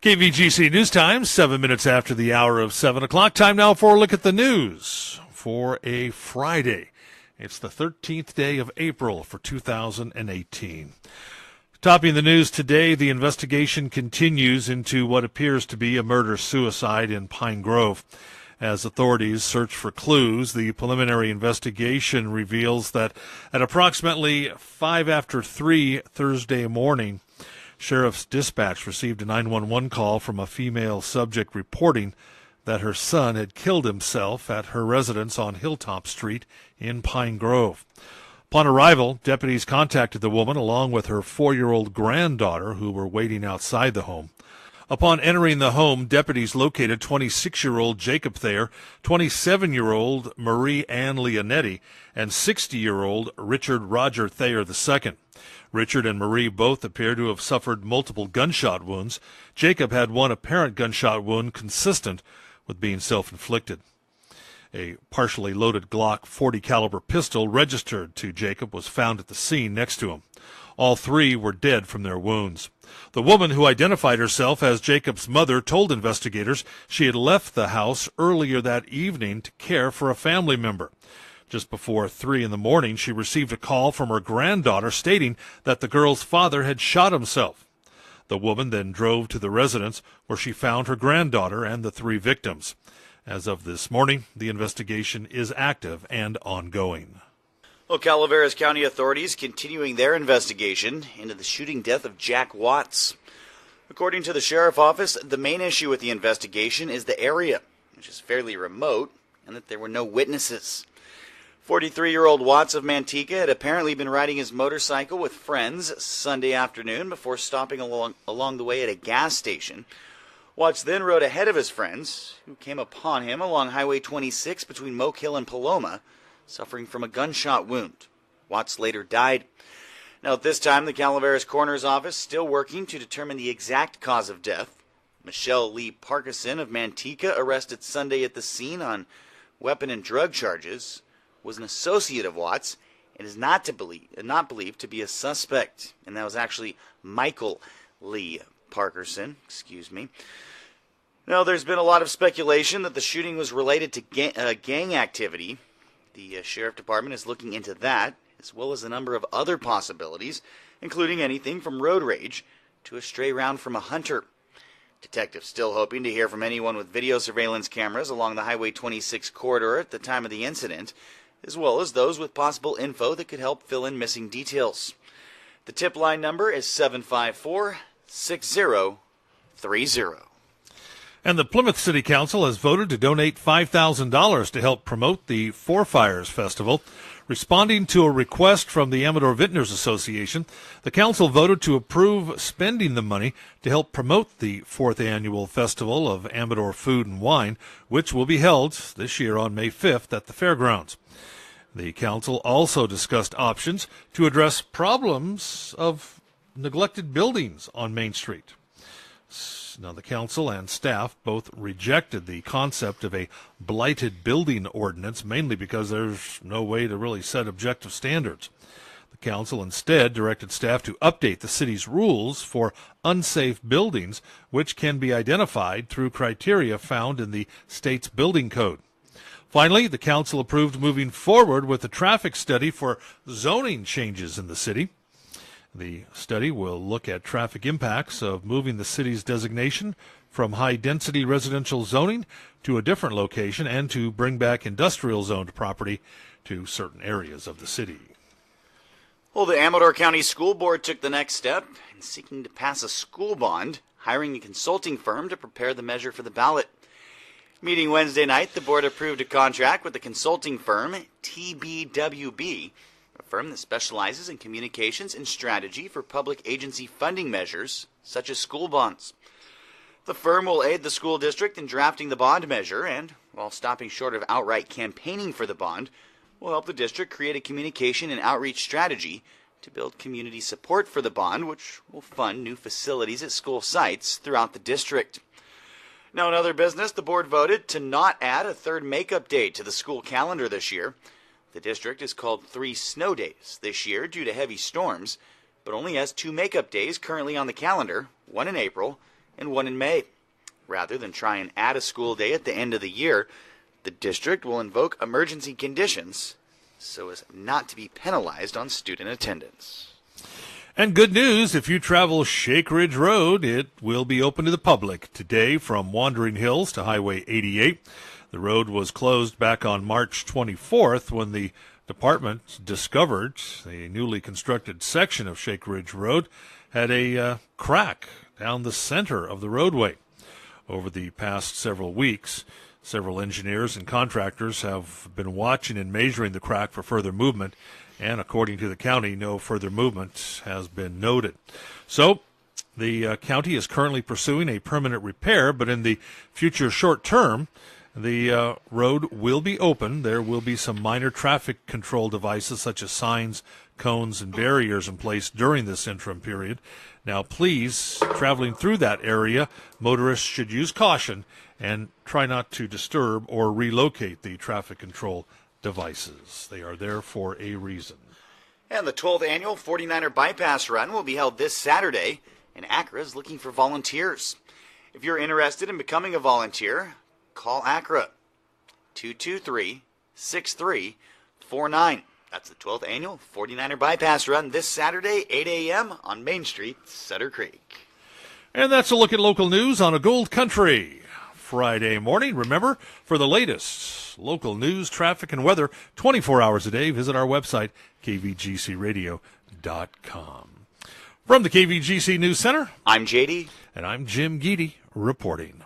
KVGC News Time, 7 minutes after the hour of 7 o'clock. Time now for a look at the news for a Friday. It's the 13th day of April for 2018. Topping the news today, the investigation continues into what appears to be a murder-suicide in Pine Grove. As authorities search for clues, the preliminary investigation reveals that at approximately 5 after 3 Thursday morning, Sheriff's Dispatch received a 911 call from a female subject reporting that her son had killed himself at her residence on Hilltop Street in Pine Grove. Upon arrival, deputies contacted the woman along with her 4-year-old granddaughter who were waiting outside the home. Upon entering the home, deputies located 26-year-old Jacob Thayer, 27-year-old Marie Ann Leonetti, and 60-year-old Richard Roger Thayer II. Richard and Marie both appear to have suffered multiple gunshot wounds. Jacob had one apparent gunshot wound consistent with being self-inflicted. A partially loaded Glock 40 caliber pistol registered to Jacob was found at the scene next to him. All three were dead from their wounds. The woman, who identified herself as Jacob's mother, told investigators she had left the house earlier that evening to care for a family member. Just before 3 in the morning, she received a call from her granddaughter stating that the girl's father had shot himself. The woman then drove to the residence where she found her granddaughter and the 3 victims. As of this morning, the investigation is active and ongoing. Well, Calaveras County authorities continuing their investigation into the shooting death of Jack Watts. According to the sheriff's office, the main issue with the investigation is the area, which is fairly remote, and that there were no witnesses. 43-year-old Watts of Manteca had apparently been riding his motorcycle with friends Sunday afternoon before stopping along the way at a gas station. Watts then rode ahead of his friends, who came upon him along Highway 26 between Moke Hill and Paloma, suffering from a gunshot wound. Watts later died. Now, at this time, the Calaveras Coroner's Office still working to determine the exact cause of death. Michelle Lee Parkinson of Manteca, arrested Sunday at the scene on weapon and drug charges, was an associate of Watts and is not believed to be a suspect. And that was actually Michael Lee Parkinson. Now, there's been a lot of speculation that the shooting was related to gang activity. The Sheriff Department is looking into that, as well as a number of other possibilities, including anything from road rage to a stray round from a hunter. Detectives still hoping to hear from anyone with video surveillance cameras along the Highway 26 corridor at the time of the incident, as well as those with possible info that could help fill in missing details. The tip line number is 754-6030. And the Plymouth City Council has voted to donate $5,000 to help promote the Four Fires Festival. Responding to a request from the Amador Vintners Association, the council voted to approve spending the money to help promote the 4th annual Festival of Amador Food and Wine, which will be held this year on May 5th at the fairgrounds. The council also discussed options to address problems of neglected buildings on Main Street. Now, the council and staff both rejected the concept of a blighted building ordinance, mainly because there's no way to really set objective standards. The council instead directed staff to update the city's rules for unsafe buildings, which can be identified through criteria found in the state's building code. Finally, the council approved moving forward with a traffic study for zoning changes in the city. The study will look at traffic impacts of moving the city's designation from high-density residential zoning to a different location and to bring back industrial-zoned property to certain areas of the city. Well, the Amador County School Board took the next step in seeking to pass a school bond, hiring a consulting firm to prepare the measure for the ballot. Meeting Wednesday night, the board approved a contract with the consulting firm TBWB, a firm that specializes in communications and strategy for public agency funding measures, such as school bonds. The firm will aid the school district in drafting the bond measure and, while stopping short of outright campaigning for the bond, will help the district create a communication and outreach strategy to build community support for the bond, which will fund new facilities at school sites throughout the district. Now, in other business, the board voted to not add a third makeup day to the school calendar this year. The district has called 3 snow days this year due to heavy storms, but only has 2 makeup days currently on the calendar, one in April and one in May. Rather than try and add a school day at the end of the year, the district will invoke emergency conditions so as not to be penalized on student attendance. And good news, if you travel Shake Ridge Road, it will be open to the public today from Wandering Hills to Highway 88. The road was closed back on March 24th when the department discovered the newly constructed section of Shake Ridge Road had a crack down the center of the roadway. Over the past several weeks, several engineers and contractors have been watching and measuring the crack for further movement, and according to the county, no further movement has been noted. So, the county is currently pursuing a permanent repair, but in the future short term, the road will be open. There will be some minor traffic control devices such as signs, cones, and barriers in place during this interim period. Now, please, traveling through that area, motorists should use caution and try not to disturb or relocate the traffic control devices. They are there for a reason. And the 12th annual 49er Bypass Run will be held this Saturday, and ACRA is looking for volunteers. If you're interested in becoming a volunteer, call ACRA 223-6349. That's the 12th annual 49er Bypass Run this Saturday, 8 a.m. on Main Street, Sutter Creek. And that's a look at local news on a Gold Country Friday morning. Remember, for the latest local news, traffic, and weather 24 hours a day, visit our website, kvgcradio.com. From the KVGC News Center, I'm JD. And I'm Jim Geedy reporting.